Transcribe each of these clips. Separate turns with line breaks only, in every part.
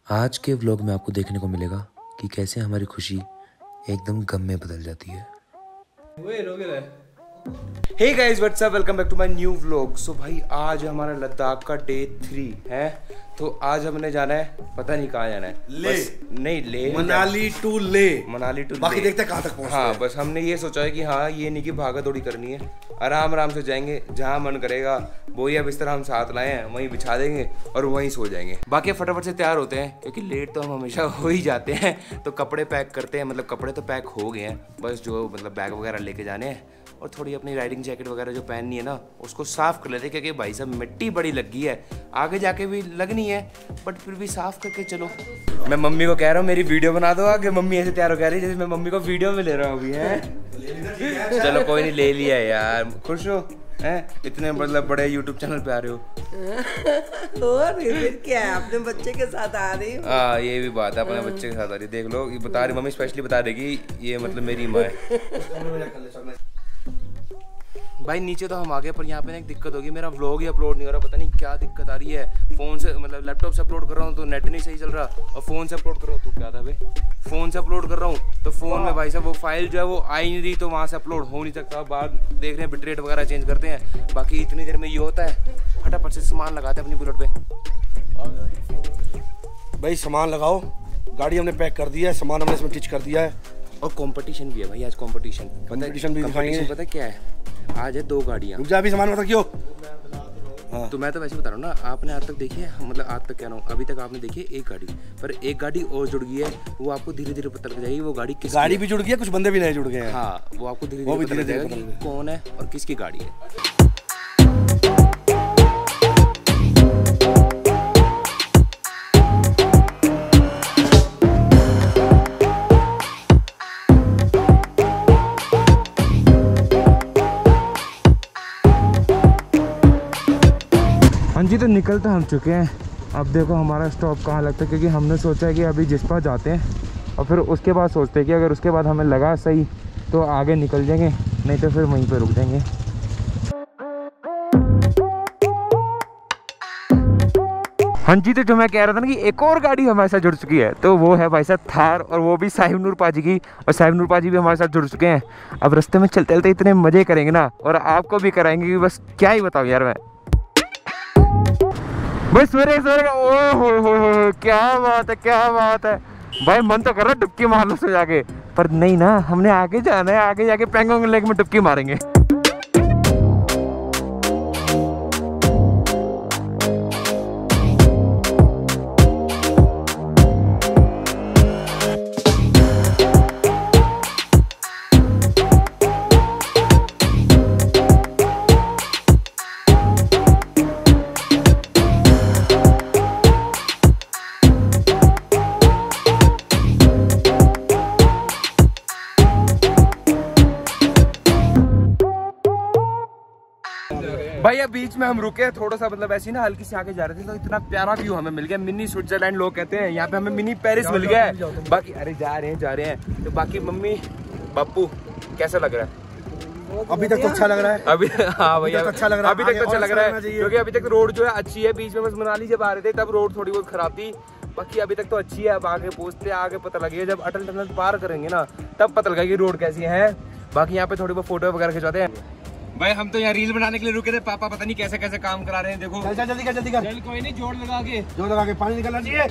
आज के व्लॉग में आपको देखने को मिलेगा कि कैसे हमारी खुशी एकदम गम में बदल जाती है। Hey guys what's up, welcome back to my new vlog. So भाई आज हमारा लद्दाख का डे 3 है। तो आज हमने जाना है, पता नहीं कहाँ जाना है।
ले
नहीं ले
मनाली टू बाकी देखते हैं कहाँ तक पहुँचते हैं।
हाँ बस हमने ये सोचा है कि हाँ ये नहीं कि भागा दौड़ी करनी है, आराम आराम से जाएंगे, जहाँ मन करेगा बोरिया बिस्तर हम साथ लाए हैं वहीं बिछा देंगे और वहीं सो जाएंगे। बाकी फटाफट से तैयार होते हैं क्योंकि लेट तो हम हमेशा हो ही जाते हैं। तो कपड़े पैक करते हैं, मतलब कपड़े तो पैक हो गए हैं, बस जो मतलब बैग वगैरह लेके जाने हैं और थोड़ी अपनी राइडिंग जैकेट वगैरह जो पहननी है ना उसको साफ़ कर लेते हैं क्योंकि भाई साहब मिट्टी बड़ी लगी है, आगे जाके भी लगनी है बट फिर भी साफ़ करके चलो। मैं मम्मी को कह रहा हूँ मेरी वीडियो बना दो आगे, मम्मी ऐसे तैयार हो कह रही है जैसे मैं मम्मी को वीडियो में ले रहा हूँ अभी है। चलो कोई नहीं, ले लिया यार, खुश हो हैं? इतने मतलब बड़े यूट्यूब चैनल पे आ रहे हो
और फिर क्या है, अपने बच्चे के साथ आ रही हूँ।
हाँ ये भी बात है, अपने बच्चे के साथ आ रही है। देख लो ये बता रही मम्मी, स्पेशली बता देगी ये मतलब मेरी माँ है। भाई नीचे तो हम आ गए पर यहाँ पे ना एक दिक्कत होगी, मेरा व्लॉग ही अपलोड नहीं हो रहा, पता नहीं क्या दिक्कत आ रही है। फ़ोन से मतलब लैपटॉप से अपलोड कर रहा हूँ तो नेट नहीं सही चल रहा, और फ़ोन से अपलोड कर रहा हूँ तो क्या था भाई, फ़ोन से अपलोड कर रहा हूँ तो फ़ोन में भाई साहब वो फाइल जो है वो आ ही नहीं रही, तो वहाँ से अपलोड हो नहीं सकता। बाद देख रहे हैं बिटरेट वगैरह चेंज करते हैं, बाकी इतनी देर में ये होता है। फटाफट से सामान लगाते हैं अपनी बुलेट पे।
भाई सामान लगाओ, गाड़ी हमने पैक कर दिया है, सामान हमने इसमें टिच कर दिया है
और कंपटीशन भी है भाई आज, कंपटीशन
भी दिखाएंगे।
पता क्या है, आज है 2 गाड़ियाँ।
रुक जा अभी सामान बता क्यों।
हाँ। तो मैं तो वैसे बता रहा हूँ ना, आपने आज तक देखी है, मतलब आज तक क्या ना अभी तक आपने देखी है एक गाड़ी, पर एक गाड़ी और जुड़ गई है, वो आपको धीरे धीरे पता लग जाएगी वो गाड़ी किस
गाड़ी भी जुड़ गई है, कुछ बंदे भी नए जुड़ गए हैं।
हाँ वो आपको धीरे धीरे पता लग जाएगा कि कौन है और किसकी गाड़ी है। हाँ जी, तो निकल तो हम चुके हैं। अब देखो हमारा स्टॉप कहाँ लगता है, क्योंकि हमने सोचा है कि अभी जिस्पा जाते हैं और फिर उसके बाद सोचते हैं कि अगर उसके बाद हमें लगा सही तो आगे निकल जाएंगे, नहीं तो फिर वहीं पे रुक जाएंगे। हाँ जी, तो जो मैं कह रहा था ना कि एक और गाड़ी हमारे साथ जुड़ चुकी है, तो वो है भाई साहब थार, और वो भी साहिब नूर पाजी की, और साहिब नूर पाजी भी हमारे साथ जुड़ चुके हैं। अब रास्ते में चलते चलते इतने मज़े करेंगे ना, और आपको भी कराएंगे कि बस क्या ही बताऊँ यार मैं। भाई सवेरे का ओ क्या बात है भाई, मन तो कर रहा है डुबकी मार लो सो जाके, पर नहीं ना, हमने आगे जाना है, आगे जाके पेंगोंग लेक में डुबकी मारेंगे। भाई अब बीच में हम रुके थोड़ा सा, मतलब ऐसी ना हल्की से आगे जा रहे थे तो इतना प्यारा व्यू हमें मिल गया, मिनी स्विट्जरलैंड लोग कहते हैं, यहाँ पे हमें मिनी पेरिस मिल गया है। बाकी अरे जा रहे हैं तो बाकी मम्मी बापू कैसा लग रहा है?
अभी तक तो अच्छा लग रहा है।
अभी हाँ भैया
अच्छा लग रहा है,
अभी तक तो अच्छा लग रहा है क्योंकि अभी तक रोड जो है अच्छी है। बीच में बस मनाली जब आ रहे थे तब रोड थोड़ी बहुत खराब थी, बाकी अभी तक तो अच्छी है। अब आगे पहुंचते आगे पता लगेगा, जब अटल टनल पार करेंगे ना तब पता लगेगा कि रोड कैसी है। बाकी यहाँ पे थोड़ी बहुत फोटो वगैरह खिंचवाते हैं। भाई हम तो यहाँ रील बनाने के लिए रुके थे, पापा पता नहीं कैसे कैसे काम करा रहे हैं। देखो
जल्दी कर।
चल कोई नहीं, जोड़ लगा के
पानी निकलना चाहिए।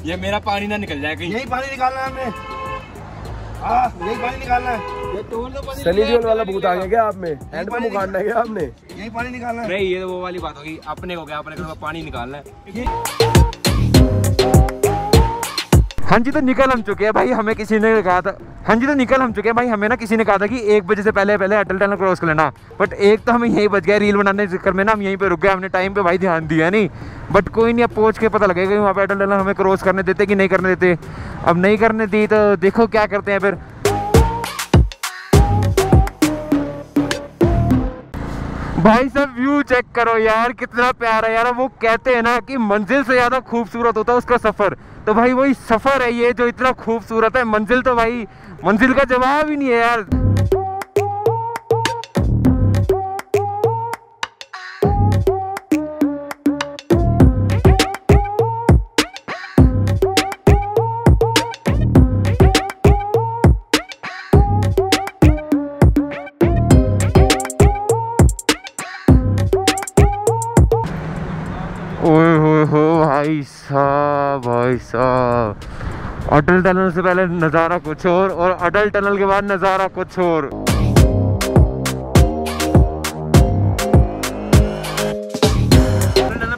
ये मेरा पानी ना निकल जाए कहीं।
यही पानी निकालना है हमने, यही पानी निकालना है।
सनी देओल वाला भूत आ गया क्या आप में? हैंड पंप उखाड़ना है क्या आपने?
यही पानी निकालना है।
नहीं ये तो वो वाली बात होगी, अपने को क्या, अपने को पानी निकालना है। हाँ जी, तो निकल हम चुके हैं भाई, हमें किसी ने कहा था, हाँ जी तो निकल हम चुके हैं भाई, हमें ना किसी ने कहा था कि 1 बजे से पहले अटल टनल क्रॉस कर लेना, बट एक तो हमें यहीं बच गया, रील बनाने के चक्कर में ना हम यहीं पे रुक गए, हमने टाइम पे भाई ध्यान दिया नहीं। बट कोई नहीं, अब पहुंच के पता लगेगा कि वहाँ पे अटल टनल हमें क्रॉस करने देते कि नहीं करने देते। अब नहीं करने दी तो देखो क्या करते हैं फिर। भाई साहब व्यू चेक करो यार, कितना प्यारा यार। वो कहते हैं ना कि मंजिल से ज्यादा खूबसूरत होता है उसका सफर, तो भाई वही सफर है ये जो इतना खूबसूरत है। मंजिल तो भाई मंजिल का जवाब ही नहीं है यार। ओहो भाई साहब, भाई साहब, अटल टनल से पहले नज़ारा कुछ और अटल टनल के बाद नज़ारा कुछ और।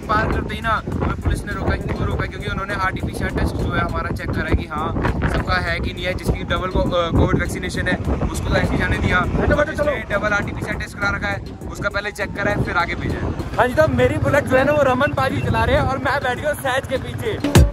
पार करते ही ना हमें पुलिस ने रोका, क्यों रोका? क्योंकि उन्होंने आरटीपीसीआर टेस्ट जो है हमारा चेक करा है कि हाँ सबका है कि नहीं है। जिसकी डबल कोविड वैक्सीनेशन है उसको तो ऐसे जाने दिया, जिसने डबल आरटीपीसीआर टेस्ट करा रखा है उसका पहले चेक करा है फिर आगे भेजा है। हाँ जी, तो मेरी बुलेट जो है ना वो रमन पाजी चला रहे हैं और मैं बैठ गया सहज के पीछे।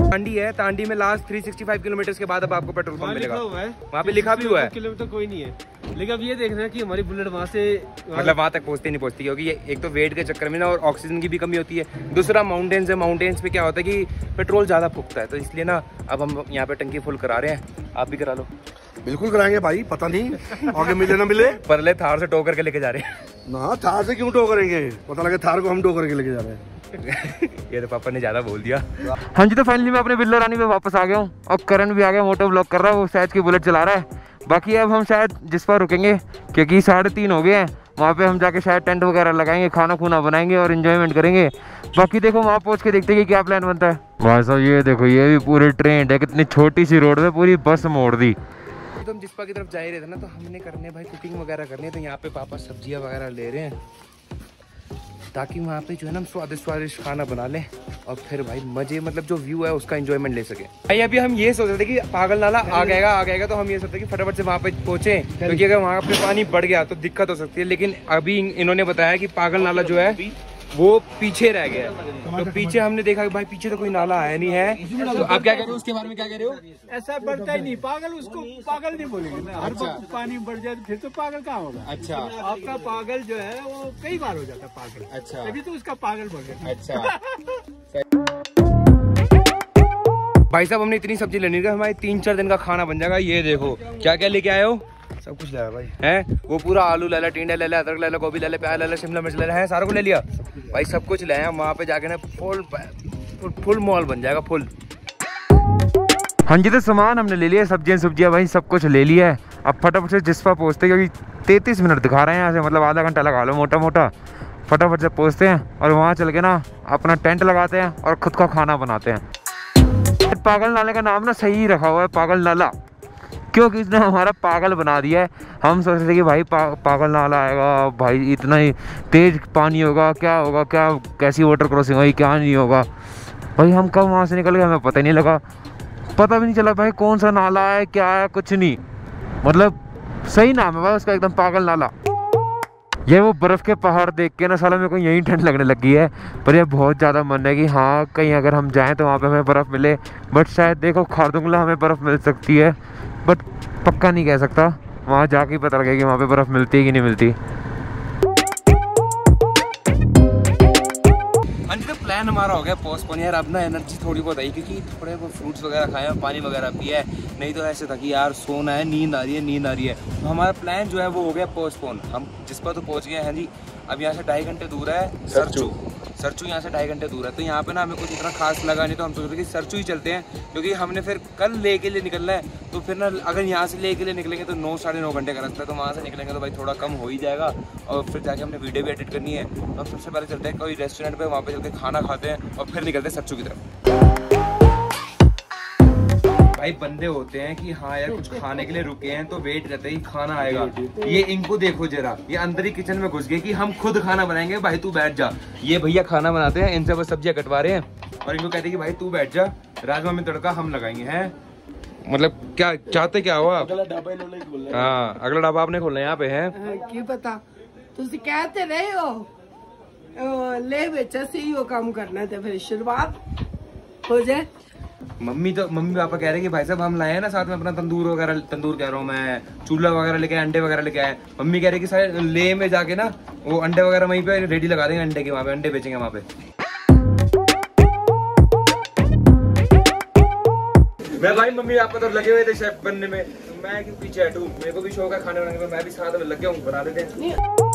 तांडी है, तांडी में लास्ट 365 किलोमीटर के बाद अब आपको पेट्रोल पंप मिलेगा। वहाँ पे लिखा भी हुआ है।
किलोमीटर कोई नहीं है, लेकिन अब ये देखना है कि हमारी बुलेट वहाँ से
मतलब वहाँ तक पहुँचती नहीं पहुँचती, क्योंकि एक तो वेट के चक्कर में ना और ऑक्सीजन की भी कमी होती है। दूसरा माउंटेन्स है, माउंटेन्स पे क्या होता है कि पेट्रोल ज़्यादा फूकता है, तो इसलिए ना अब हम यहाँ पे टंकी फुल करा रहे हैं। आप भी करा लो।
बिल्कुल कराएंगे भाई, पता नहीं आगे मिले ना मिले।
परले थार से टो करके लेके जा रहे हैं
ना, थार से क्यों टो करेंगे? पता लगे थार को हम टो करके लेके जा रहे हैं।
ये तो पापा ने ज्यादा बोल दिया। हाँ जी, तो फाइनली मैं अपने बिल्लो रानी पे वापस आ गया हूँ और करण भी आ गया, मोटो ब्लॉग कर रहा है, वो शायद की बुलेट चला रहा है। बाकी अब हम शायद जिस पर रुकेंगे क्योंकि 3:30 हो गए हैं, वहाँ पे हम जाके शायद टेंट वगैरह लगाएंगे, खाना खूना बनाएंगे और एंजॉयमेंट करेंगे। बाकी देखो वहाँ पहुँच के देखते हैं कि क्या प्लान बनता है। भाई साहब ये देखो, ये भी पूरी ट्रेन है, कितनी छोटी सी रोड में पूरी बस मोड़ दी। तो हम जिसपा की तरफ जा ही रहे थे ना, तो हमने करने भाई कुकिंग वगैरह करनी है, तो यहाँ पे पापा सब्जियाँ वगैरह ले रहे हैं ताकि वहाँ पे जो है ना हम स्वादिष्ट खाना बना लें और फिर भाई मजे, मतलब जो व्यू है उसका एंजॉयमेंट ले सके। भाई अभी हम ये सोच रहे थे कि पागल नाला आ जाएगा तो हम ये सोचते कि फटाफट से वहाँ पे पहुँचे, क्योंकि अगर वहाँ पे पानी बढ़ गया तो दिक्कत हो सकती है। लेकिन अभी इन्होंने बताया कि पागल नाला जो है वो पीछे रह गया, तो pीछे हमने देखा कि भाई पीछे तो कोई नाला आया नहीं है। तो आप क्या कह रहे हो उसके बारे में, क्या कह रहे हो?
ऐसा बढ़ता ही नहीं, पागल उसको पागल नहीं बोलेंगे ना। हर वक्त पानी बढ़ जाए फिर तो पागल कहाँ होगा।
अच्छा,
आपका पागल जो है वो कई बार हो जाता है पागल। अच्छा, तभी तो उसका पागल बढ़ गया।
अच्छा भाई साहब, हमने इतनी सब्जी लेनी है, हमारे 3-4 दिन का खाना बन जाएगा। ये देखो क्या क्या लेके आए हो?
सब कुछ लाया भाई
हैं, वो पूरा आलू ले ला, टिंडे ले ला, अदरक ले ला, गोभी ले ला, प्याज ले ला, शिमला मिर्च ले ला, है सारा कुछ ले लिया भाई, सब कुछ ले आए। वहाँ पे जाके ना फुल मॉल बन जाएगा, फुल। हाँ जी, तो सामान हमने ले लिया, सब्जियाँ भाई सब कुछ ले लिया है। अब फटाफट से जिस पर पहुँचते, क्योंकि 33 मिनट दिखा रहे हैं यहाँ से, मतलब आधा घंटा लगा लो मोटा मोटा। फटाफट से पहुँचते हैं और वहाँ चल के ना अपना टेंट लगाते हैं और खुद का खाना बनाते हैं। पागल नाले का नाम ना सही रखा हुआ है, पागल नाला, क्योंकि इसने हमारा पागल बना दिया है। हम सोच रहे थे कि भाई पागल नाला आएगा भाई, इतना ही तेज पानी होगा, क्या होगा, क्या कैसी वाटर क्रॉसिंग होगी, क्या नहीं होगा। भाई हम कब वहाँ से निकल गए हमें पता ही नहीं लगा, पता भी नहीं चला भाई कौन सा नाला है, क्या है, कुछ नहीं। मतलब सही नाम है भाई उसका, एकदम पागल नाला। ये वो बर्फ़ के पहाड़ देख के ना साला मेरे को यहीं ठंड लगने लगी है। पर ये बहुत ज़्यादा मन है कि हाँ कहीं अगर हम जाएं तो वहाँ पे हमें बर्फ़ मिले। बट शायद देखो खारदुंगला हमें बर्फ़ मिल सकती है, बट पक्का नहीं कह सकता, वहाँ जाके ही पता लगेगा कि वहाँ पे बर्फ़ मिलती है कि नहीं मिलती। हाँ जी, तो प्लान हमारा हो गया पोस्टपोन यार। अब ना एनर्जी थोड़ी बहुत आई क्योंकि थोड़े वो फ्रूट्स वगैरह खाए हैं, पानी वगैरह पिया है, नहीं तो ऐसे था कि यार सोना है, नींद आ रही है। तो हमारा प्लान जो है वो हो गया पोस्टपोन। हम जिस पर तो पहुँच गए हैं जी। अब यहाँ से 2.5 घंटे दूर है सरचू यहाँ से 2.5 घंटे दूर है, तो यहाँ पे ना हमें कुछ इतना खास लगा नहीं, तो हम सोच रहे कि सरचू ही चलते हैं, क्योंकि हमने फिर कल ले के लिए निकलना है। तो फिर ना अगर यहाँ से ले के लिए निकलेंगे तो 9-9.5 घंटे का रास्ता है, तो वहाँ से निकलेंगे तो भाई थोड़ा कम हो ही जाएगा। और फिर जाके हमने वीडियो भी एडिट करनी है, तो हम सबसे पहले चलते हैं कोई रेस्टोरेंट पे, वहाँ पे चल के खाना खाते हैं और फिर निकलते हैं सरचू की तरफ। भाई बंदे होते हैं कि हाँ यार कुछ खाने के लिए रुके हैं तो वेट करते ही खाना आएगा। ये इनको देखो जरा, ये अंदर ही किचन में घुस गए कि हम खुद खाना बनाएंगे, भाई तू बैठ जा। ये भैया खाना बनाते हैं, इनसे बस सब्जियां कटवा रहे हैं और इनको कहते हैं कि भाई तू बैठ जा, राजमा में तड़का हम लगाएंगे। हैं मतलब क्या चाहते, क्या हुआ? हाँ अगला ढाबा आपने खोलना है यहाँ पे है
की पता, तुसी कहते रहे हो ले बेचा से वो काम करना है, तो फिर शुरुआत हो जाए।
मम्मी पापा कह रहे हैं कि भाई साहब हम लाए हैं ना साथ में अपना तंदूर कह रहा हूँ मैं, चूल्हा वगैरह लेके आए, अंडे वगैरह लेके आए। मम्मी कह रही कि सारे ले में जाके ना वो अंडे वगैरह वहीं पे रेडी लगा देंगे, अंडे के वहाँ पे अंडे बेचेंगे वहाँ पे। मैं भाई मम्मी पापा तो लगे हुए थे शेफ बनने में, मैं क्यों पीछे हटूं, मेरे को भी शौक है खाने बनाने का, मैं भी साथ में लग गया हूँ, बना देते हैं।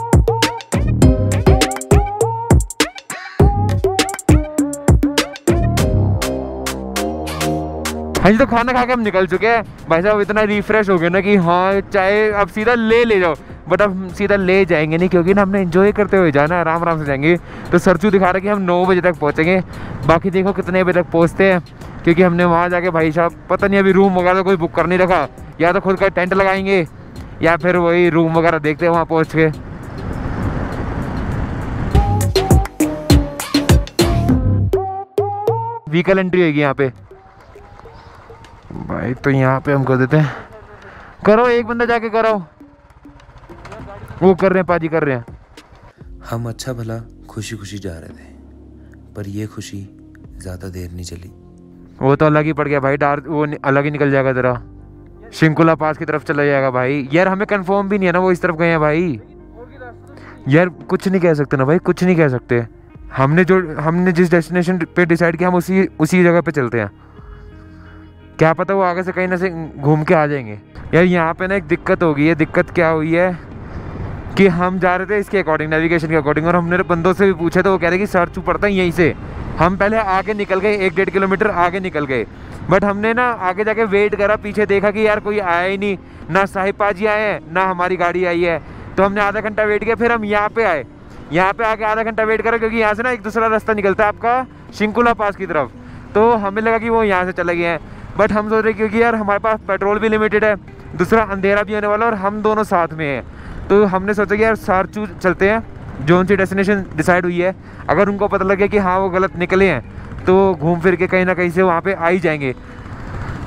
हाँ जी, तो खाना खा के हम निकल चुके हैं भाई साहब। इतना रिफ्रेश हो गया ना कि हाँ चाहे अब सीधा ले जाओ, बट अब सीधा ले जाएंगे नहीं, क्योंकि ना हमने एंजॉय करते हुए जाना है, आराम आराम से जाएंगे। तो सरचू दिखा रहा है कि हम 9 बजे तक पहुँचेंगे, बाकी देखो कितने बजे तक पहुँचते हैं, क्योंकि हमने वहाँ जाके भाई साहब पता नहीं अभी रूम वगैरह कोई बुक कर नहीं रखा, या तो खुद का टेंट लगाएंगे या फिर वही रूम वगैरह देखते हैं वहाँ पहुँच के। व्हीकल एंट्री होगी यहाँ पे भाई, तो यहाँ पे हम कर देते हैं। करो, एक बंदा जाके करो। वो कर रहे हैं, पाजी कर रहे हैं।
हम अच्छा भला खुशी खुशी जा रहे थे, पर ये खुशी ज़्यादा देर नहीं चली।
वो तो अलग ही पड़ गया भाई, वो अलग ही निकल जाएगा तेरा, शिंकुला पास की तरफ चला जाएगा भाई। यार हमें कंफर्म भी नहीं है ना वो इस तरफ गए हैं भाई। यार कुछ नहीं कह सकते ना भाई, कुछ नहीं कह सकते। हमने जिस डेस्टिनेशन पे डिसाइड किया हम उसी जगह पे चलते हैं। क्या पता वो आगे से कहीं ना से घूम के आ जाएंगे। यार यहाँ पे ना एक दिक्कत हो गई है। दिक्कत क्या हुई है कि हम जा रहे थे इसके अकॉर्डिंग, नेविगेशन के अकॉर्डिंग, और हमने बंदों से भी पूछा तो वो कह रहे कि सरचू पड़ता है यहीं से। हम पहले आगे निकल गए, 1-1.5 किलोमीटर आगे निकल गए, बट हमने ना आगे जाके वेट करा, पीछे देखा कि यार कोई आया ही नहीं, ना साहिब पाजी आए हैं ना हमारी गाड़ी आई है। तो हमने आधा घंटा वेट किया, फिर हम यहाँ पे आए। यहाँ पे आके आधा घंटा वेट करा, क्योंकि यहाँ से ना एक दूसरा रास्ता निकलता है आपका शिंकुला पास की तरफ। तो हमें लगा कि वो यहाँ से चले गए हैं, बट हम सोच रहे क्योंकि यार हमारे पास पेट्रोल भी लिमिटेड है, दूसरा अंधेरा भी होने वाला और हम दोनों साथ में हैं। तो हमने सोचा कि यार सरचू चलते हैं, जो उनकी डेस्टिनेशन डिसाइड हुई है। अगर उनको पता लगे कि हाँ वो गलत निकले हैं तो घूम फिर के कहीं ना कहीं से वहाँ पे आ ही जाएंगे।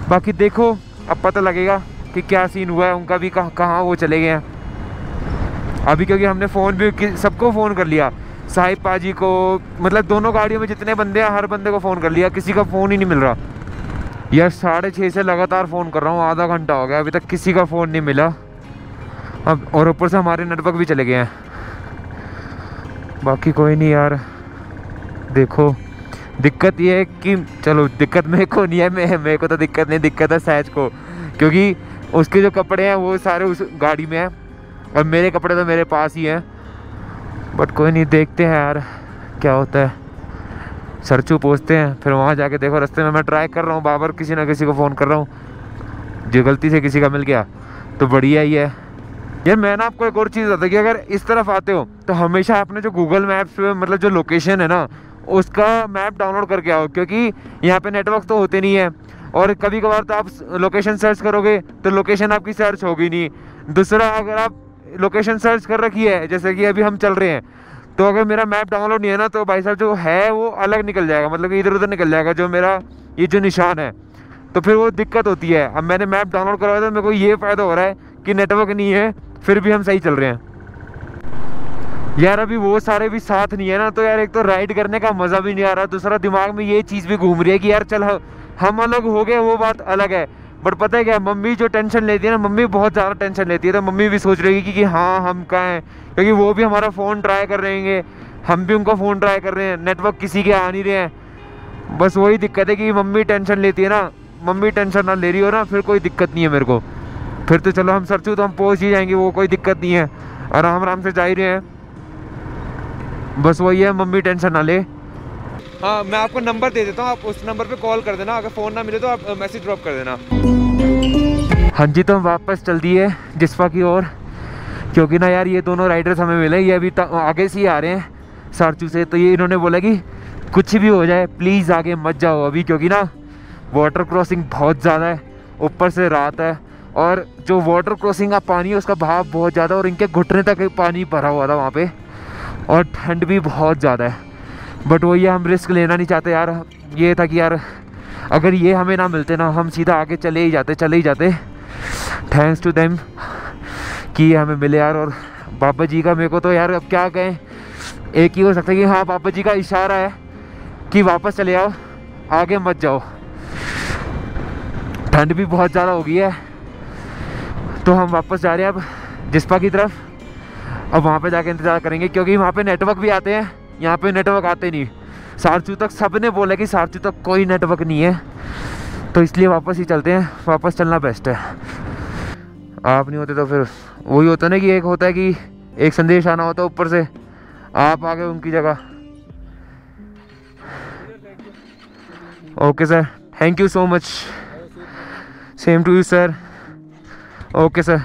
बाकी देखो अब पता लगेगा कि क्या सीन हुआ है उनका भी, कहाँ वो चले गए हैं अभी, क्योंकि हमने फ़ोन भी सबको फ़ोन कर लिया, साहिब पाजी को, मतलब दोनों गाड़ियों में जितने बंदे हैं हर बंदे को फ़ोन कर लिया, किसी का फ़ोन ही नहीं मिल रहा। यार 6:30 से लगातार फ़ोन कर रहा हूँ, आधा घंटा हो गया, अभी तक किसी का फ़ोन नहीं मिला। अब और ऊपर से हमारे नेटवर्क भी चले गए हैं। बाकी कोई नहीं यार, देखो दिक्कत ये है कि चलो दिक्कत मेरे को नहीं है, मेरे को तो दिक्कत नहीं, दिक्कत है सहज को, क्योंकि उसके जो कपड़े हैं वो सारे उस गाड़ी में हैं और मेरे कपड़े तो मेरे पास ही हैं। बट कोई नहीं, देखते हैं यार क्या होता है। सरचू पहुँचते हैं, फिर वहाँ जाके देखो रास्ते में मैं ट्राई कर रहा हूँ बाबर किसी ना किसी को फ़ोन कर रहा हूँ, जो गलती से किसी का मिल गया तो बढ़िया ही है। यार मैं ना आपको एक और चीज़ बताता कि अगर इस तरफ आते हो तो हमेशा अपने जो गूगल मैप्स पे मतलब जो लोकेशन है ना उसका मैप डाउनलोड करके आओ, क्योंकि यहाँ पे नेटवर्क तो होते नहीं है और कभी कभार तो आप लोकेशन सर्च करोगे तो लोकेशन आपकी सर्च होगी नहीं। दूसरा, अगर आप लोकेशन सर्च कर रखी है जैसे कि अभी हम चल रहे हैं, तो अगर मेरा मैप डाउनलोड नहीं है ना तो भाई साहब जो है वो अलग निकल जाएगा, मतलब कि इधर उधर निकल जाएगा जो मेरा ये जो निशान है, तो फिर वो दिक्कत होती है। अब मैंने मैप डाउनलोड करवाया तो मेरे को ये फ़ायदा हो रहा है कि नेटवर्क नहीं है फिर भी हम सही चल रहे हैं। यार अभी वो सारे भी साथ नहीं है ना, तो यार एक तो राइड करने का मज़ा भी नहीं आ रहा, दूसरा दिमाग में ये चीज़ भी घूम रही है कि यार चल हम अलग हो गए, वो बात अलग है। बट पता है क्या, मम्मी जो टेंशन लेती है ना, मम्मी बहुत ज़्यादा टेंशन लेती है, तो मम्मी भी सोच रही है कि हाँ हम कहाँ हैं, क्योंकि वो भी हमारा फ़ोन ट्राई कर रहे हैं, हम भी उनका फ़ोन ट्राई कर रहे हैं, नेटवर्क किसी के आ नहीं रहे हैं। बस वही दिक्कत है कि मम्मी टेंशन लेती है ना, मम्मी टेंशन ना ले रही हो ना फिर कोई दिक्कत नहीं है मेरे को। फिर तो चलो हम सरचू तो हम पहुँच ही जाएंगे, वो कोई दिक्कत नहीं है, आराम आराम से जा ही रहे हैं। बस वही है, मम्मी टेंशन ना ले। हाँ मैं आपको नंबर दे देता हूँ, आप उस नंबर पे कॉल कर देना, अगर फ़ोन ना मिले तो आप मैसेज ड्रॉप कर देना। हाँ जी, तो हम वापस चल दिए जिस्पा की ओर, क्योंकि ना यार ये दोनों राइडर्स हमें मिले, ये अभी आगे से ही आ रहे हैं सरचू से। तो ये इन्होंने बोला कि कुछ भी हो जाए प्लीज़ आगे मत जाओ अभी, क्योंकि ना वाटर क्रॉसिंग बहुत ज़्यादा है, ऊपर से रात है और जो वाटर क्रॉसिंग का पानी है उसका बहाव बहुत ज़्यादा, और इनके घुटने तक पानी भरा हुआ था वहाँ पे, और ठंड भी बहुत ज़्यादा है। बट वो ये हम रिस्क लेना नहीं चाहते यार, ये था कि यार अगर ये हमें ना मिलते ना हम सीधा आगे चले ही जाते। थैंक्स टू देम कि ये हमें मिले यार। और बाबा जी का मेरे को तो यार अब क्या कहें, एक ही हो सकता है कि हाँ बाबा जी का इशारा है कि वापस चले आओ, आगे मत जाओ। ठंड भी बहुत ज़्यादा हो गई है, तो हम वापस जा रहे हैं अब जिस्पा की तरफ। अब वहाँ पे जाके इंतज़ार करेंगे, क्योंकि वहाँ पे नेटवर्क भी आते हैं, यहाँ पे नेटवर्क आते नहीं। सरचू तक सब ने बोला कि सरचू तक कोई नेटवर्क नहीं है, तो इसलिए वापस ही चलते हैं, वापस चलना बेस्ट है। आप नहीं होते तो फिर वही होता ना कि एक होता है कि एक संदेश आना होता है ऊपर से, आप आ गए उनकी जगह। Okay sir, thank you so much. Same to you sir. Okay sir,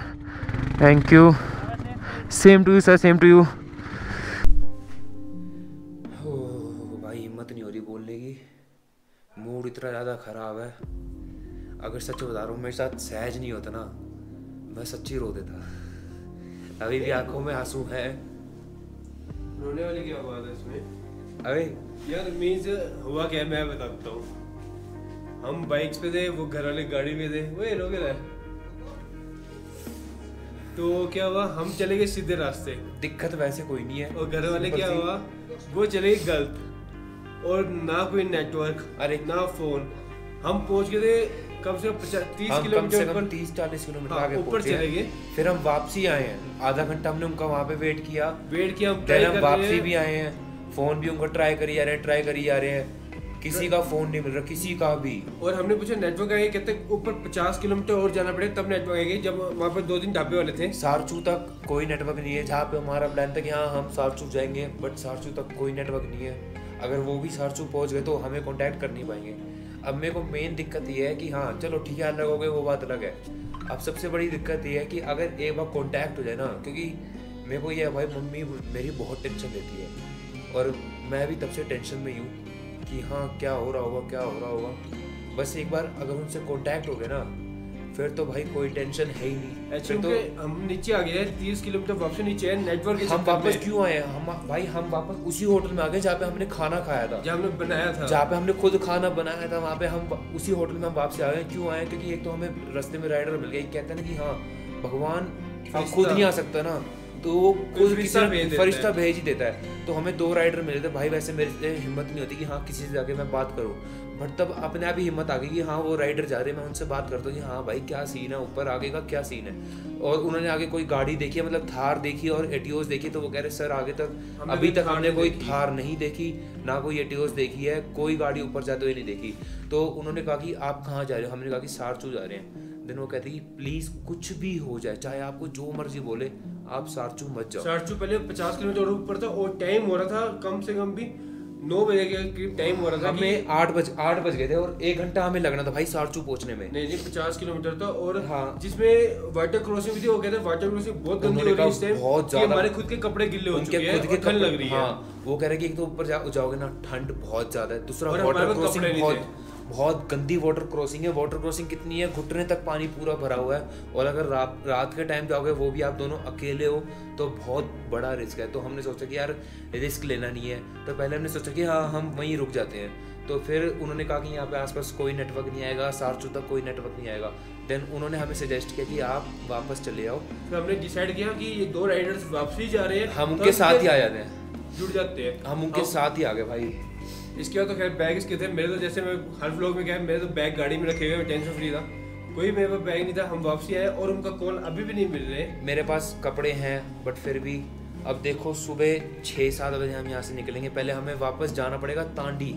thank you. Same to you sir, same to you. भाई हिम्मत नहीं हो रही बोलने की, मूड इतना ज़्यादा ख़राब है। अगर सच बता रहा हूँ, मेरे साथ सहज नहीं होता ना, मैं सच्ची रो देता। अभी भी आंखों में आंसू है।
रोने वाली क्या बात है इसमें?
अरे
यार मीन्स हुआ क्या, मैं बताता हूँ। हम बाइक्स पे थे, वो घर वाले गाड़ी में थे। वो रोके रहा है तो क्या हुआ, हम चले गए सीधे रास्ते।
दिक्कत वैसे कोई नहीं है।
और घर वाले क्या हुआ, वो चले गए गलत, और ना कोई नेटवर्क,
अरे
ना फोन। हम पहुंच गए थे कम से कम 30
हम कम से
किलोमीटर
कम
ऊपर।
30-40 किलोमीटर
हाँ,
आगे
ऊपर
पहुंचे
चले गए।
फिर हम वापसी आए हैं। आधा घंटा हमने उनका वहाँ पे वेट किया।
हम
फिर हम
कर
वापसी
रहे
भी आए हैं। फोन भी उनका ट्राई करी जा रहे हैं। किसी का फोन नहीं मिल रहा, किसी का भी।
और हमने पूछा नेटवर्क आएगा, कहते ऊपर 50 किलोमीटर और जाना पड़ेगा तब नेटवर्क आएगा। जब वहाँ पर 2-3 ढाबे वाले थे।
सारचू तक कोई नेटवर्क नहीं है, जहाँ पे हमारा प्लान था कि हाँ हम सारचू जाएंगे, बट सारचू तक कोई नेटवर्क नहीं है। अगर वो भी सारचू पहुँच गए तो हमें कॉन्टैक्ट कर नहीं पाएंगे। अब मेरे को मेन दिक्कत ये है कि हाँ चलो ठीक है, अलग हो गए वो बात अलग है। अब सबसे बड़ी दिक्कत ये है कि अगर एक बार कॉन्टैक्ट हो जाए ना, क्योंकि मेरे को ये है भाई, मम्मी मेरी बहुत टेंशन लेती है और मैं भी तब से टेंशन में हूँ कि हाँ क्या हो रहा होगा। बस एक बार अगर उनसे कांटेक्ट हो गया ना, फिर तो भाई कोई टेंशन है ही नहीं।
एक्चुअली तो हम नीचे आ गए 30 किलोमीटर वापस नीचे है नेटवर्क।
हम वापस क्यों आए हैं? हम वापस उसी होटल में आ गए जहाँ पे हमने खाना खाया था,
जहाँ हमने बनाया था,
जहाँ पे हमने खुद खाना बनाया था। वहाँ पे हम उसी होटल में हम वापस आ गए। क्यों आए? क्योंकि एक तो हमें रास्ते में राइडर मिल गया, कहते हैं ना कि हाँ भगवान खुद नहीं आ सकता ना, तो वो खुद किसी फरिश्ता भेज ही देता है। तो हमें 2 राइडर मिले थे भाई। वैसे मेरे से हिम्मत नहीं होती कि हाँ किसी से जाके मैं बात करूँ, बट तब अपने आप ही हिम्मत आ गई कि हाँ वो राइडर जा रहे हैं, मैं उनसे बात करता हूँ कि हाँ भाई क्या सीन है, ऊपर आगे का क्या सीन है। और उन्होंने आगे कोई गाड़ी देखी है, मतलब थार देखी और एटियोस देखी, तो वो कह रहे सर आगे तक अभी तक हमने कोई थार नहीं देखी, ना कोई एटियोस देखी है, कोई गाड़ी ऊपर जाते हुए नहीं देखी। तो उन्होंने कहा कि आप कहाँ जा रहे हो? हमने कहा कि सारचू जा रहे हैं। देन वो कहते कि प्लीज कुछ भी हो जाए, चाहे आपको जो मर्जी बोले, आप सारचू मत जाओ।
सारचू पहले 50 किलोमीटर ऊपर था और टाइम हो रहा था कम से कम भी 9 बजे के करीब टाइम हो रहा था।
हमें 8 बज गए थे और 1 घंटा हमें लगना था भाई सारचू पहुंचने में।
नहीं 50 किलोमीटर था। और
हाँ,
जिसमें वाटर क्रॉसिंग भी थी। वो कहते हैं वाटर क्रॉसिंग बहुत गंदी हो रही है इस टाइम, बहुत ज्यादा, हमारे खुद के कपड़े गिल्ले हो चुके हैं, खुद के ठंड लग रही है।
हाँ, वो कह रहे कि एक तो ऊपर जाओगे ना ठंड बहुत ज्यादा है, दूसरा वाटर क्रॉसिंग बहुत गंदी वाटर क्रॉसिंग है। वाटर क्रॉसिंग कितनी है, घुटने तक पानी पूरा भरा हुआ है, और अगर रात के टाइम जाओगे, वो भी आप दोनों अकेले हो, तो बहुत बड़ा रिस्क है। तो हमने सोचा कि यार रिस्क लेना नहीं है, तो पहले हमने सोचा कि हाँ हम वहीं रुक जाते हैं। तो फिर उन्होंने कहा कि यहाँ पे आसपास कोई नेटवर्क नहीं आएगा, सारचू तक कोई नेटवर्क नहीं आएगा। देन उन्होंने हमें सजेस्ट किया कि आप वापस चले आओ।
फिर हमने डिसाइड किया कि ये 2 राइडर्स वापसी जा रहे हैं,
हम उनके साथ ही आ जाते हैं,
जुड़ जाते हैं।
हम उनके साथ ही आ गए भाई।
इसके बाद तो खैर बैग इसके थे मेरे, तो जैसे मैं हर व्लॉग में क्या है, मेरे तो बैग गाड़ी में रखे हुए, मैं टेंशन फ्री था, कोई मेरे पास बैग नहीं था। हम वापसी आए और उनका कॉल अभी भी नहीं मिल रहे।
मेरे पास कपड़े हैं, बट फिर भी अब देखो सुबह 6-7 बजे हम यहाँ से निकलेंगे। पहले हमें वापस जाना पड़ेगा तांडी,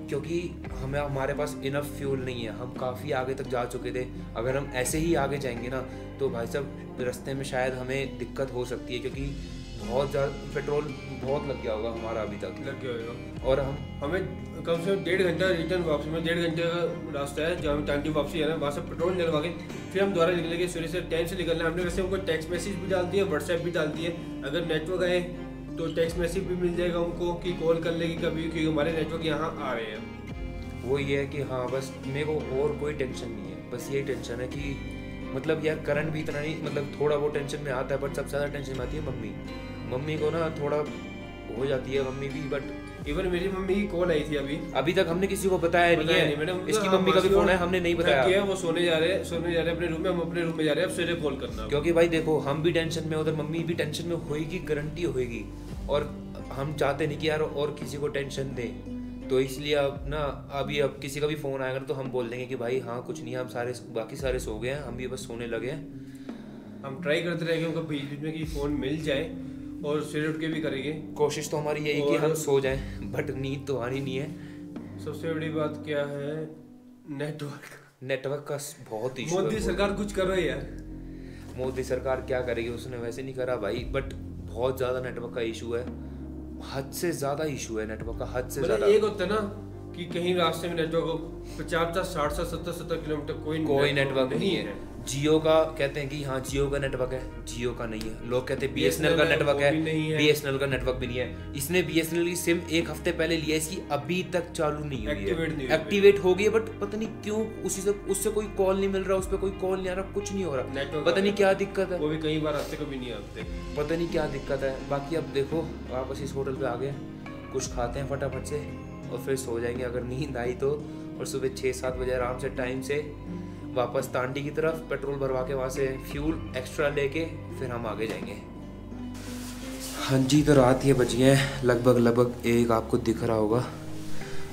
क्योंकि हमारे पास इनफ फ्यूल नहीं है। हम काफ़ी आगे तक जा चुके थे। अगर हम ऐसे ही आगे जाएंगे ना, तो भाई साहब रास्ते में शायद हमें दिक्कत हो सकती है, क्योंकि बहुत ज़्यादा पेट्रोल बहुत लग गया होगा हमारा, अभी तक
लग गया होगा।
और
हमें कम से कम 1.5 घंटा रिटर्न वापसी में, 1.5 घंटे का रास्ता है जहाँ टांडी वापसी है ना, वहाँ से पेट्रोल डलवा के फिर हम दोबारा निकलेंगे। सूर्य से टाइम से निकलना है हमने। वैसे उनको टेक्स्ट मैसेज भी डाल दिया, व्हाट्सएप भी डाल दिए, अगर नेटवर्क आए तो टेक्स्ट मैसेज भी मिल जाएगा उनको कि कॉल कर लेगी कभी, क्योंकि हमारे नेटवर्क यहाँ आ रहे हैं।
वो ये है कि हाँ बस मेरे को और कोई टेंशन नहीं है, बस ये टेंशन है कि मतलब यार करंट भी इतना नहीं, मतलब थोड़ा वो टेंशन में आता है, बट सबसे ज़्यादा टेंशन में आती है मम्मी को ना, थोड़ा हो जाती है मम्मी भी। बट
इवन मेरी मम्मी की कॉल आई थी अभी
तक हमने किसी को बताया नहीं है। इसकी मम्मी का भी फोन है, हमने नहीं बताया।
वो सोने जा रहे हैं अपने रूम में, हम अपने रूम में जा रहे हैं, अब सवेरे कॉल करना।
क्योंकि भाई देखो हम भी टेंशन में, उधर मम्मी भी टेंशन में होएगी, गारंटी होएगी, और हम चाहते नहीं कि यार और किसी को टेंशन दे। तो इसलिए अब ना अब किसी का भी फोन आएगा तो हम बोल देंगे कि भाई हाँ कुछ नहीं है, हम बाकी सारे सो गए हैं, हम भी बस सोने लगे हैं।
हम ट्राई करते रहेंगे उनका बीच बीच में कि फ़ोन मिल जाए, और सवेरे उठ के भी करेंगे।
कोशिश तो हमारी यही कि हम सो जाएं, बट नींद तो आनी नहीं है।
सबसे बड़ी बात क्या है,
नेटवर्क का बहुत इशू है।
मोदी सरकार कुछ कर रही है।
मोदी सरकार क्या करेगी, उसने वैसे नहीं करा भाई, बट बहुत ज़्यादा नेटवर्क का इशू है, हद से ज़्यादा इशू है नेटवर्क का, हद से ज़्यादा।
एक होता है ना कि कहीं रास्ते में नेटवर्क 50, 60, 70 किलोमीटर
कोई नेटवर्क नहीं है। जियो का कहते हैं कि हाँ जियो का नेटवर्क है, जियो का नहीं है। लोग कहते हैं BSNL का नेटवर्क है, BSNL का नेटवर्क भी नहीं है। इसने BSNL की सिम 1 हफ्ते पहले लिया, इसकी अभी तक चालू नहीं हुई है। एक्टिवेट हो गई है बट पता नहीं क्यों उससे कोई कॉल नहीं मिल रहा, उस पर कोई कॉल नहीं आ रहा, कुछ नहीं हो रहा, पता नहीं क्या दिक्कत है।
वो भी कई बार आते कभी नहीं आते,
पता नहीं क्या दिक्कत है। बाकी अब देखो वापस इस होटल पे आ गए, कुछ खाते हैं फटाफट से और फिर सो जाएंगे अगर नींद आई तो। और सुबह 6-7 बजे आराम से टाइम से वापस तांडी की तरफ पेट्रोल भरवा के वहाँ से फ्यूल एक्स्ट्रा लेके फिर हम आगे जाएंगे। हाँ जी, तो रात ये बजी है लगभग 1, आपको दिख रहा होगा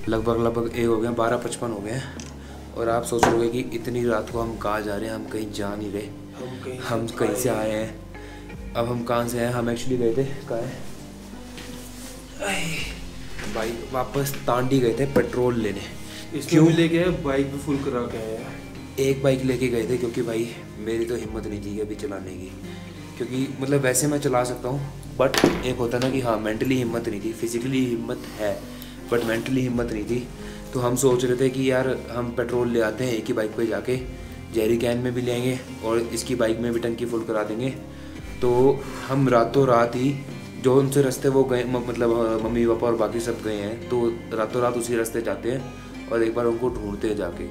लगभग 1 हो गए, 12:55 हो गए हैं। और आप सोच रहे कि इतनी रात को हम कहाँ जा रहे हैं, हम कहीं जा नहीं रहे, हम कहीं से आए हैं। अब हम कहाँ से आए, हम एक्चुअली गए थे कहाँ है भाई, वापस तांडी गए थे पेट्रोल लेने।
क्यों लेके आए? बाइक भी फुल करा के आए हैं।
एक बाइक लेके गए थे क्योंकि भाई मेरी तो हिम्मत नहीं थी अभी चलाने की, क्योंकि मतलब वैसे मैं चला सकता हूँ बट एक होता ना कि हाँ मेंटली हिम्मत नहीं थी। फिजिकली हिम्मत है बट मेंटली हिम्मत नहीं थी। तो हम सोच रहे थे कि यार हम पेट्रोल ले आते हैं एक ही बाइक पे जाके, जेरी कैन में भी ले आएंगे और इसकी बाइक में भी टंकी फुल करा देंगे। तो हम रातों रात ही जो उनसे रास्ते वो गए, मतलब मम्मी पापा और बाकी सब गए हैं, तो रातों रात उसी रास्ते जाते हैं और एक बार उनको ढूंढते हैं जाके।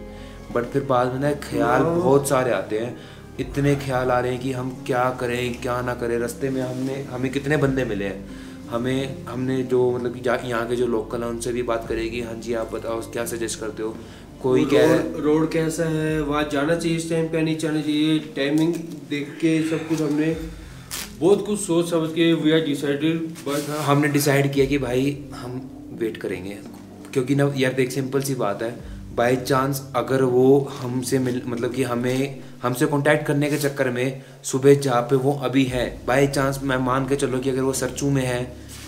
बट फिर बाद में ना ख्याल बहुत सारे आते हैं, इतने ख्याल आ रहे हैं कि हम क्या करें क्या ना करें। रास्ते में हमें कितने बंदे मिले हैं, हमने जो मतलब कि यहाँ के जो लोकल हैं उनसे भी बात करेगी, हाँ जी आप बताओ क्या सजेस्ट करते हो। कोई कह रहा है
रोड कैसा है, वहाँ जाना चाहिए इस टाइम पे, नहीं जाना चाहिए, टाइमिंग देख के सब कुछ हमने बहुत कुछ सोच समझ के वी आर डिसाइडेड। बट
हमने डिसाइड किया कि भाई हम वेट करेंगे, क्योंकि ना यार देख सिंपल सी बात है, बाई चांस अगर वो हमसे मतलब कि हमसे कांटेक्ट करने के चक्कर में सुबह जहाँ पे वो अभी है, बाई चांस मैं मान के चलो कि अगर वो सरचू में है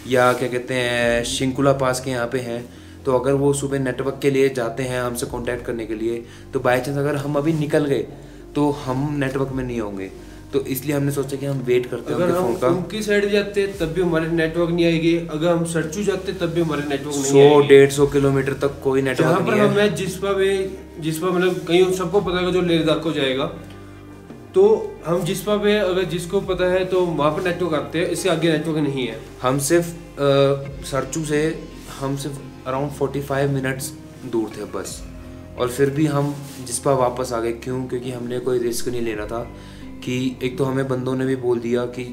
या क्या कहते हैं शिंकुला पास के यहाँ पे हैं, तो अगर वो सुबह नेटवर्क के लिए जाते हैं हमसे कांटेक्ट करने के लिए, तो बाई चांस अगर हम अभी निकल गए तो हम नेटवर्क में नहीं होंगे। तो इसलिए हमने सोचा कि हम वेट करते हैं
अगर हम उनकी साइड जाते तब भी हमारे नेटवर्क नहीं आएगी, अगर हम सरचू जाते तब भी हमारे नेटवर्क नहीं आएगी।
100-150 किलोमीटर तक कोई नेटवर्क नहीं है।
जहाँ पर हमें जिसपा मतलब कहीं सबको पता है जो लेह लद्दाख को जाएगा, तो हम जिसपा पे अगर जिसको पता है तो वहाँ पर नेटवर्क आते हैं, इससे आगे नेटवर्क नहीं है।
हम सिर्फ सरचू से हम सिर्फ अराउंड 45 मिनट्स दूर थे बस, और फिर भी हम जिसपा वापस आ गए। क्यों? क्योंकि हमने कोई रिस्क नहीं लेना था कि एक तो हमें बंदों ने भी बोल दिया कि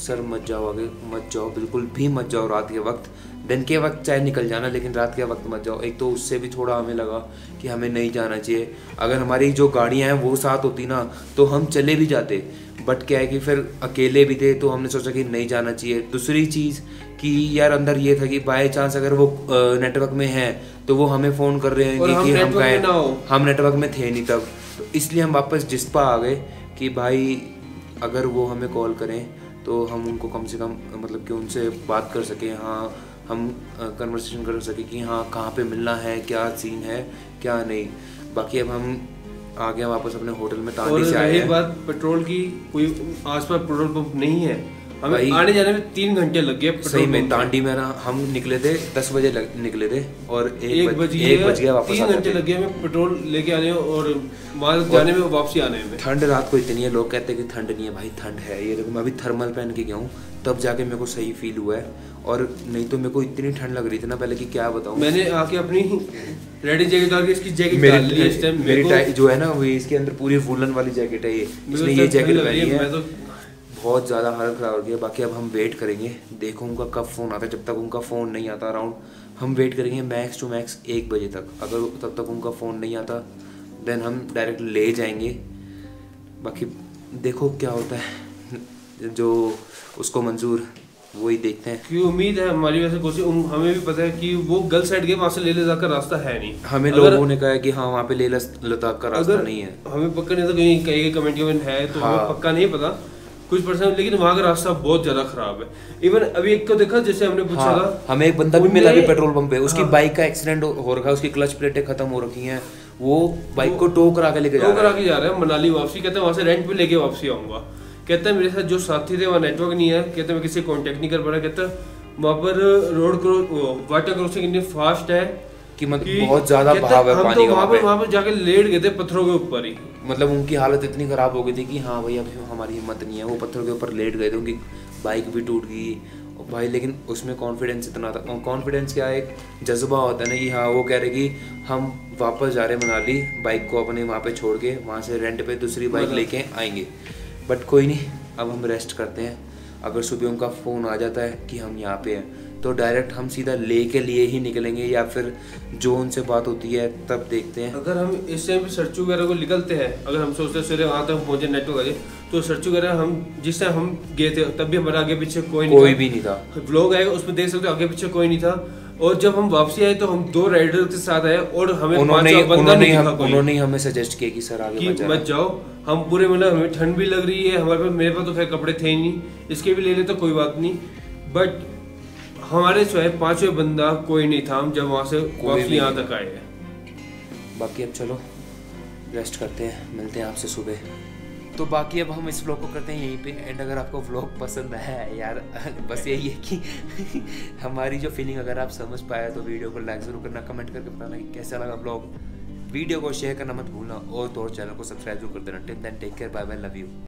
सर मत जाओ आगे, मत जाओ, बिल्कुल भी मत जाओ रात के वक्त। दिन के वक्त चाहे निकल जाना लेकिन रात के वक्त मत जाओ। एक तो उससे भी थोड़ा हमें लगा कि हमें नहीं जाना चाहिए। अगर हमारी जो गाड़ियाँ हैं वो साथ होती ना तो हम चले भी जाते, बट क्या है कि फिर अकेले भी थे तो हमने सोचा कि नहीं जाना चाहिए। दूसरी चीज़ कि यार अंदर ये था कि बाय चांस अगर वो नेटवर्क में हैं तो वो हमें फ़ोन कर रहे हैं कि हम गए, हम नेटवर्क में थे नहीं तब। तो इसलिए हम वापस जिस्पा आ गए कि भाई अगर वो हमें कॉल करें तो हम उनको कम से कम मतलब कि उनसे बात कर सकें, हाँ हम कन्वर्सेशन कर सकें कि हाँ कहाँ पे मिलना है, क्या सीन है क्या नहीं। बाकी अब हम आ गए वापस अपने होटल में, तांडी से आए हैं।
बात पेट्रोल की, कोई आसपास पेट्रोल पंप नहीं है, हमें आने जाने में 3 घंटे लग गए।
सही में तांडी में हम निकले थे 10 बजे निकले थे और 1 बज गया वापस।
3 घंटे लग गए हमें पेट्रोल लेके आने और वहाँ जाने में वापसी आने में।
ठंड रात को इतनी है, लोग कहते हैं कि ठंड नहीं है, भाई ठंड है। ये देखो मैं अभी थर्मल पहन के गया हूँ तब जाके मेरे को सही फील हुआ है, और नहीं तो मेरे को इतनी ठंड लग रही थी ना पहले कि क्या बताऊँ।
मैंने आके अपनी रेडी जैकेट डाल के इसकी जैकेट डाल ली इस टाइम।
मेरी जो है ना वो इसके अंदर पूरी वूलन वाली जैकेट है, इसने ये जैकेट पहनी है। बहुत ज़्यादा हालत ख़राब हो गई है। बाकी अब हम वेट करेंगे, देखो उनका कब फ़ोन आता है। जब तक उनका फ़ोन नहीं आता अराउंड हम वेट करेंगे मैक्स टू मैक्स 1 बजे तक। अगर तब तक उनका फ़ोन नहीं आता देन हम डायरेक्ट ले जाएंगे। बाकी देखो क्या होता है, जो उसको मंजूर वही देखते हैं।
क्यों उम्मीद है हमारी वैसे कोशिश, हमें भी पता है कि वो गलत साइड गए, वहाँ से लेह लद्दाख का रास्ता है नहीं।
हमें लोगों ने कहा है कि हाँ वहाँ पे लेह लद्दाख का रास्ता नहीं है।
हमें पक्का नहीं था, कहीं कमेंट है तो हमें पक्का नहीं पता कुछ परसेंट, लेकिन वहाँ का रास्ता बहुत ज्यादा खराब है। इवन अभी एक को देखा जैसे हमने पूछा था,
हमें एक बंदा भी मिला भी पेट्रोल पंप पे, उसकी बाइक का एक्सीडेंट हो रखा है, उसकी क्लच प्लेटें खत्म हो रखी हैं, वो बाइक को टो करा के लेके जा रहा है
मनाली वापसी। कहते हैं वहाँ से रेंट पे लेके वापसी आऊंगा। कहता है मेरे साथ जो साथी थे वहाँ नेटवर्क नहीं है, कहते मैं किसी कॉन्टेक्ट नहीं कर पा रहा। कहता वहाँ पर रोड वाटर क्रॉसिंग इतनी फास्ट है
कि मतलब बहुत ज्यादा बहाव है
हम
पानी
तो
का
वहाँ पे जाके लेट गए थे पत्थरों के ऊपर ही।
मतलब उनकी हालत इतनी खराब हो गई थी कि हाँ भाई अभी हमारी हिम्मत नहीं है, वो पत्थरों के ऊपर लेट गए थे, उनकी बाइक भी टूट गई और भाई। लेकिन उसमें कॉन्फिडेंस इतना था, कॉन्फिडेंस क्या, एक जज्बा होता है ना कि हाँ वो कह रहे कि हम वापस जा रहे हैं मनाली, बाइक को अपने वहाँ पे छोड़ के, वहाँ से रेंट पे दूसरी बाइक लेके आएंगे। बट कोई नहीं, अब हम रेस्ट करते हैं। अगर सुबह उनका फ़ोन आ जाता है कि हम यहाँ पे हैं तो डायरेक्ट हम सीधा ले के लिए ही निकलेंगे, या फिर जो उनसे बात होती है तब देखते हैं।
अगर हम इस टाइम सर्चू वगैरह को निकलते हैं, अगर हम सोचते हैं सवेरे वहाँ तक पहुँचे नेटवर्क आगे, तो सर्चू वगैरह हम जिस टाइम हम गए थे तब भी हमारे आगे पीछे कोई
भी नहीं था।
व्लॉग आएगा उसमें देख सकते हो, आगे पीछे कोई नहीं था। और जब हम वापसी आए तो हम 2 राइडर के साथ आए और हमें
उन्होंने हमें सजेस्ट किया कि सर आगे
मत जाओ। हम पूरे मतलब हमें ठंड भी लग रही है, हमारे पास, मेरे पास तो खैर कपड़े थे ही नहीं, इसके भी ले लेते कोई बात नहीं। बट हमारे जो है 5वें बंदा कोई नहीं था, हम जब वहाँ से वापसी यहाँ तक आए हैं।
बाकी अब चलो रेस्ट करते हैं, मिलते हैं आपसे सुबह। तो बाकी अब हम इस व्लॉग को करते हैं यहीं पे एंड। अगर आपको व्लॉग पसंद आया है यार, बस यही है कि हमारी जो फीलिंग अगर आप समझ पाए तो वीडियो को लाइक ज़रूर करना, कमेंट करके बताना कि कैसा लगा व्लॉग। वीडियो को शेयर करना मत भूलना और तो और चैनल को सब्सक्राइब जरूर कर देना। Till then take care, bye bye, love you.